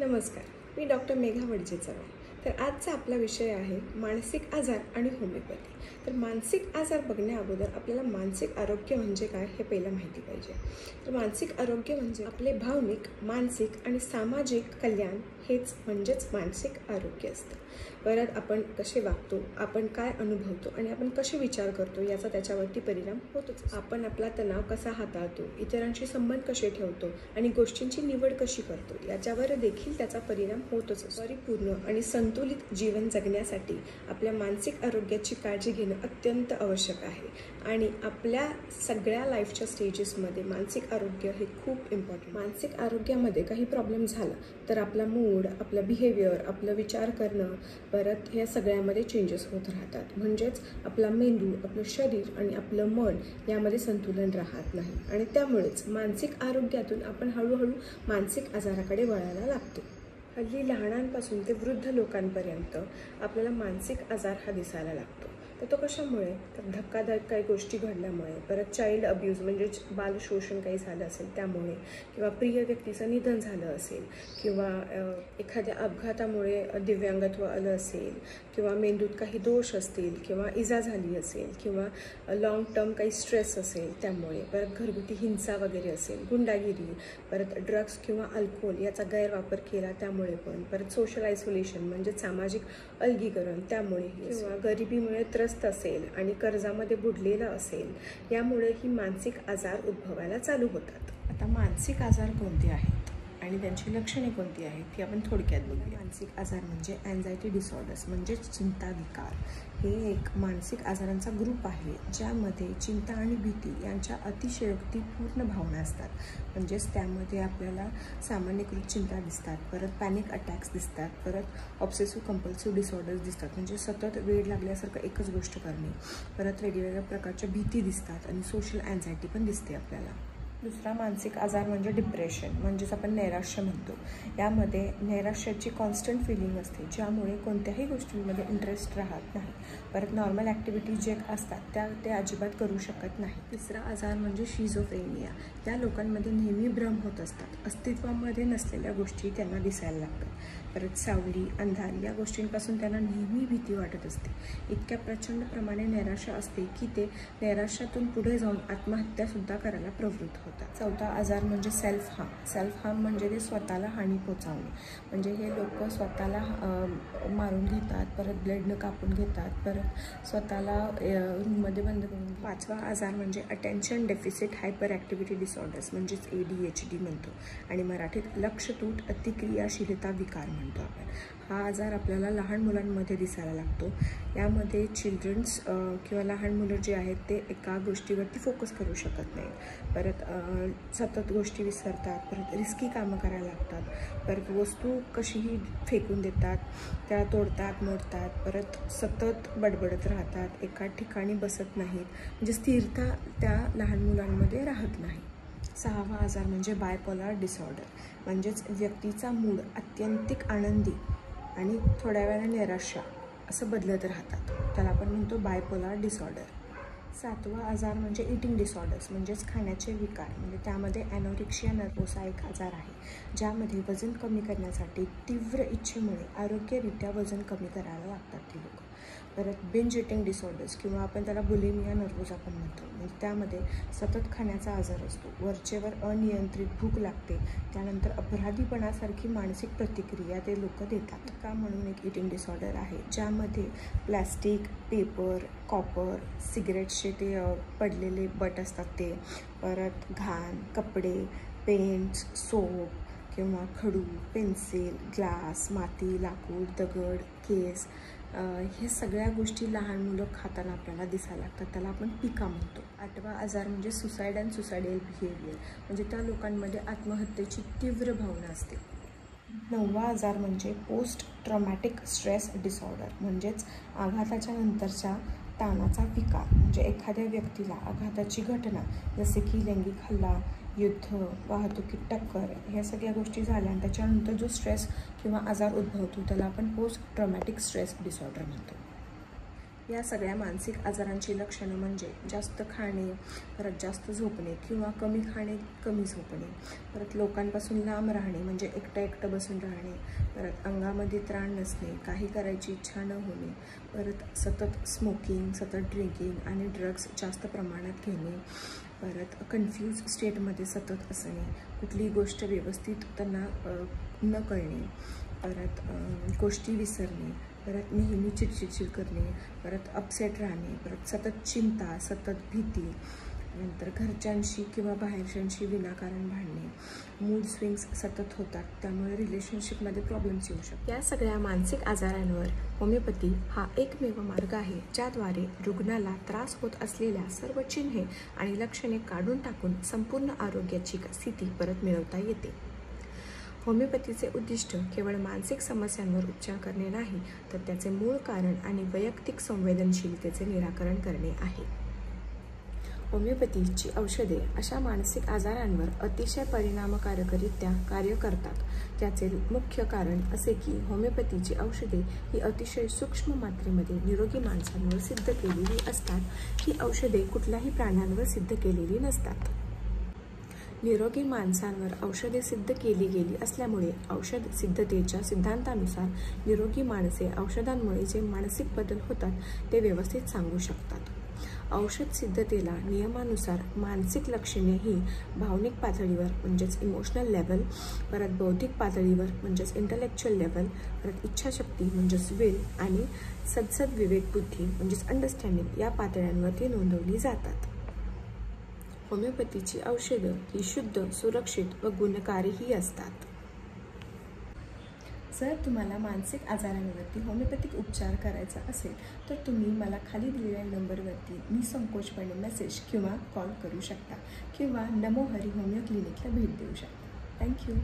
नमस्कार, मी डॉक्टर मेघा वडजे चव्हाण. तर आजचा आपला विषय आहे मानसिक आजार आणि होमिओपॅथी. तर मानसिक आजार बघण्या अगोदर आपल्याला मानसिक आरोग्य म्हणजे काय हे पहिलं माहिती पाहिजे. तर मानसिक आरोग्य म्हणजे आपले भावनिक, मानसिक आणि सामाजिक कल्याण हेच म्हणजेच मानसिक आरोग्य असतं. परत आपण कसे वागतो, आपण काय अनुभवतो आणि आपण कसे विचार करतो याचा त्याच्यावरती परिणाम होतोच. आपण आपला तणाव कसा हाताळतो, इतरांशी संबंध कसे ठेवतो आणि गोष्टींची निवड कशी करतो याच्यावर देखील त्याचा परिणाम होतोच. परिपूर्ण आणि संतुलित जीवन जगण्यासाठी आपल्या मानसिक आरोग्याची काळजी घेणं अत्यंत आवश्यक आहे आणि आपल्या सगळ्या लाईफच्या स्टेजेसमध्ये मानसिक आरोग्य हे खूप इम्पॉर्टंट. मानसिक आरोग्यामध्ये काही प्रॉब्लेम झाला तर आपला मूड, आपलं बिहेवियर, आपलं विचार करणं, परत ह्या सगळ्यामध्ये चेंजेस होत राहतात. म्हणजेच आपला मेंदू, आपलं शरीर आणि आपलं मन यामध्ये संतुलन राहत नाही आणि त्यामुळेच मानसिक आरोग्यातून आपण हळूहळू मानसिक आजाराकडे वळायला लागतो. हल्ली लहानांपासून ते वृद्ध लोकांपर्यंत आपल्याला मानसिक आजार हा दिसायला लागतो. तर तो कशामुळे? तर धक्कादायक काही गोष्टी घडल्यामुळे, परत चाइल्ड अब्यूज म्हणजेच बालशोषण काही झालं असेल त्यामुळे, किंवा प्रिय व्यक्तीचं निधन झालं असेल, किंवा एखाद्या अपघातामुळे दिव्यांगत्व आलं असेल, किंवा मेंदूत काही दोष असतील, किंवा इजा झाली असेल, किंवा लॉंग टर्म काही स्ट्रेस असेल त्यामुळे, परत घरगुती हिंसा वगैरे असेल, गुंडागिरी, परत ड्रग्स किंवा अल्कोहोल याचा गैरवापर केला त्यामुळे पण, परत सोशल आयसोलेशन म्हणजे सामाजिक अलगीकरण त्यामुळे, किंवा गरिबीमुळे त्रस्त असेल आणि कर्जामध्ये बुडलेला असेल, यामुळे ही मानसिक आजार उद्भवायला चालू होतात. आता मानसिक आजार कोणते आहेत आणि त्यांची लक्षणे कोणती आहेत ती आपण थोडक्यात बघूया. मानसिक आजार म्हणजे अँझायटी डिसऑर्डर्स म्हणजेच चिंता विकार. हे एक मानसिक आजारांचा ग्रुप आहे ज्यामध्ये चिंता आणि भीती यांच्या अतिशयोक्तीपूर्ण भावना असतात. म्हणजेच त्यामध्ये आपल्याला सामान्यकृत चिंता दिसतात, परत पॅनिक अटॅक्स दिसतात, परत ऑब्सेसिव्ह कंपल्सिव्ह डिसऑर्डर्स दिसतात, म्हणजे सतत वेळ लागल्यासारखं एकच गोष्ट करणे, परत वेगवेगळ्या प्रकारच्या भीती दिसतात आणि सोशल अँझायटी पण दिसते आपल्याला. दुसरा मानसिक आजार म्हणजे डिप्रेशन, म्हणजेच आपण नैराश्य म्हणतो. यामध्ये नैराश्याची कॉन्स्टंट फिलिंग असते ज्यामुळे कोणत्याही गोष्टींमध्ये इंटरेस्ट राहत नाही. परत नॉर्मल ॲक्टिव्हिटीज जे असतात ते अजिबात करू शकत नाही. तिसरा आजार म्हणजे शिझोफ्रेनिया. या लोकांमध्ये नेहमी भ्रम होत असतात, अस्तित्वामध्ये नसलेल्या गोष्टी त्यांना दिसायला लागतात. परत सावली, अंधारी या गोष्टींपासून त्यांना नेहमी भीती वाटत असते. इतक्या प्रचंड प्रमाणे नैराश्य असते की ते नैराश्यातून पुढे जाऊन आत्महत्यासुद्धा करायला प्रवृत्त होतात. चौथा आजार म्हणजे सेल्फ हार्म म्हणजे ते स्वतःला हानी पोचवणे. म्हणजे हे लोक स्वतःला मारून घेतात, परत ब्लडनं कापून घेतात, परत स्वतःला रूममध्ये बंद करून. पाचवा आजार म्हणजे attention deficit hyper activity disorders म्हणजेच ADHD म्हणतो आणि मराठीत लक्षतूट अतिक्रियाशीलता विकार म्हणतो आपण. हा आजार आपल्याला लहान मुलांमध्ये दिसायला लागतो. यामध्ये चिल्ड्रन्स किंवा लहान मुलं जे आहेत ते एका गोष्टीवरती फोकस करू शकत नाही. परत सतत गोष्टी विसरतात, परत रिस्की कामं करायला लागतात, परत वस्तू कशीही फेकून देतात, त्या तोडतात, मोडतात, परत सतत बडबडत राहतात, एका ठिकाणी बसत नाहीत, म्हणजे स्थिरता त्या लहान मुलांमध्ये राहत नाही. सहावा आजार म्हणजे बायपोलर डिसऑर्डर, म्हणजेच व्यक्तीचा मूड अत्यंतिक आनंदी आणि थोड्या वेळाने निराशा असं बदलत राहतात. त्याला आपण म्हणतो बायपोलर डिसऑर्डर. सातवा आजार म्हणजे ईटिंग डिसऑर्डर्स म्हणजेच खाण्याचे विकार. म्हणजे त्यामध्ये ॲनोरेक्सिया नर्वोसा एक आजार आहे ज्यामध्ये वजन कमी करण्यासाठी तीव्र इच्छेमुळे आरोग्यरित्या वजन कमी करायला लागतात ती लोक. परत बिंज ईटिंग डिसऑर्डर्स किंवा आपण त्याला बुलिमिया नर्वोसा पण म्हणतो. म्हणजे त्यामध्ये सतत खाण्याचा आजार असतो, वरचेवर अनियंत्रित भूक लागते, त्यानंतर अपराधीपणासारखी मानसिक प्रतिक्रिया ते लोक देतात. का म्हणून एक ईटिंग डिसऑर्डर आहे ज्यामध्ये प्लॅस्टिक, पेपर, कॉपर, सिगरेटचे ते पडलेले बट असतात ते, परत घाण, कपडे, पेंट्स, सोप किंवा खडू, पेन्सिल, ग्लास, माती, लाकूड, दगड, केस, हे सगळ्या गोष्टी लहान मुलं खाताना आपल्याला दिसायला लागतात. त्याला आपण पिका म्हणतो. आठवा आजार म्हणजे सुसाईड अँड सुसायडल बिहेवियर, म्हणजे त्या लोकांमध्ये आत्महत्येची तीव्र भावना असते. नववा आजार म्हणजे पोस्ट ट्रॉमॅटिक स्ट्रेस डिसऑर्डर, म्हणजेच आघाताच्या नंतरच्या ताणाचा विकार. म्हणजे एखाद्या व्यक्तीला आघाताची घटना जसे की लैंगिक हल्ला, युद्ध, वाहतुकीत टक्कर ह्या सगळ्या गोष्टी झाल्या आणि त्याच्यानंतर जो स्ट्रेस किंवा आजार उद्भवतो त्याला आपण पोस्ट ट्रॉमॅटिक स्ट्रेस डिसऑर्डर म्हणतो. या सगळ्या मानसिक आजारांची लक्षणं म्हणजे जास्त खाणे, परत जास्त झोपणे किंवा कमी खाणे कमी झोपणे, परत लोकांपासून लांब राहणे म्हणजे एकटं बसून राहणे, परत अंगामध्ये त्राण नसणे, काही करायची इच्छा न होणे, परत सतत स्मोकिंग, सतत ड्रिंकिंग आणि ड्रग्स जास्त प्रमाणात घेणे, परत कन्फ्यूज स्टेटमध्ये सतत असणे, कुठलीही गोष्ट व्यवस्थित त्यांना न कळणे, परत गोष्टी विसरणे, परत नेहमी चिडचिड करणे, परत अपसेट राहणे, परत सतत चिंता, सतत भीती, नंतर घरच्यांशी किंवा बाहेरच्यांशी विनाकारण भांडणे, मूड स्विंग्स सतत होतात, त्यामुळे रिलेशनशिपमध्ये प्रॉब्लेम्स येऊ शकतात. या सगळ्या मानसिक आजारांवर होमिओपॅथी हा एकमेव मार्ग आहे ज्याद्वारे रुग्णाला त्रास होत असलेल्या सर्व चिन्हे आणि लक्षणे काढून टाकून संपूर्ण आरोग्याची स्थिती परत मिळवता येते. होमिओपॅथीचे उद्दिष्ट केवळ मानसिक समस्यांवर उपचार करणे नाही, तर त्याचे मूळ कारण आणि वैयक्तिक संवेदनशीलतेचे निराकरण करणे आहे. होमिओपॅथीची औषधे अशा मानसिक आजारांवर अतिशय परिणामकारकरित्या कार्य करतात. त्याचे मुख्य कारण असे की होमिओपॅथीची औषधे ही अतिशय सूक्ष्म मात्रेमध्ये निरोगी माणसांवर सिद्ध केलेली असतात. ही औषधे कुठल्याही प्राण्यांवर सिद्ध केलेली नसतात. निरोगी माणसांवर औषधे सिद्ध केली गेली असल्यामुळे औषध सिद्धतेच्या सिद्धांतानुसार निरोगी माणसे औषधांमुळे जे मानसिक बदल होतात ते व्यवस्थित सांगू शकतात. औषध सिद्धतेला नियमानुसार मानसिक लक्षणे ही भावनिक पातळीवर म्हणजेच इमोशनल लेवल, परत बौद्धिक पातळीवर म्हणजेच इंटलेक्च्युअल लेवल, परत इच्छाशक्ती म्हणजेच विल आणि सद्सद विवेक बुद्धी म्हणजेच अंडरस्टँडिंग या पातळ्यांवरती नोंदवली जातात. होमिओपॅथीची औषधं ही शुद्ध, सुरक्षित व गुणकारीही असतात. जर तुम्हाला मानसिक आजारांवरती होमिओपॅथिक उपचार करायचा असेल तर तुम्ही मला खाली दिलेल्या नंबरवरती निसंकोचपणे मेसेज किंवा कॉल करू शकता किंवा नमो हरी होमिओ क्लिनिकला भेट देऊ शकता. थँक्यू.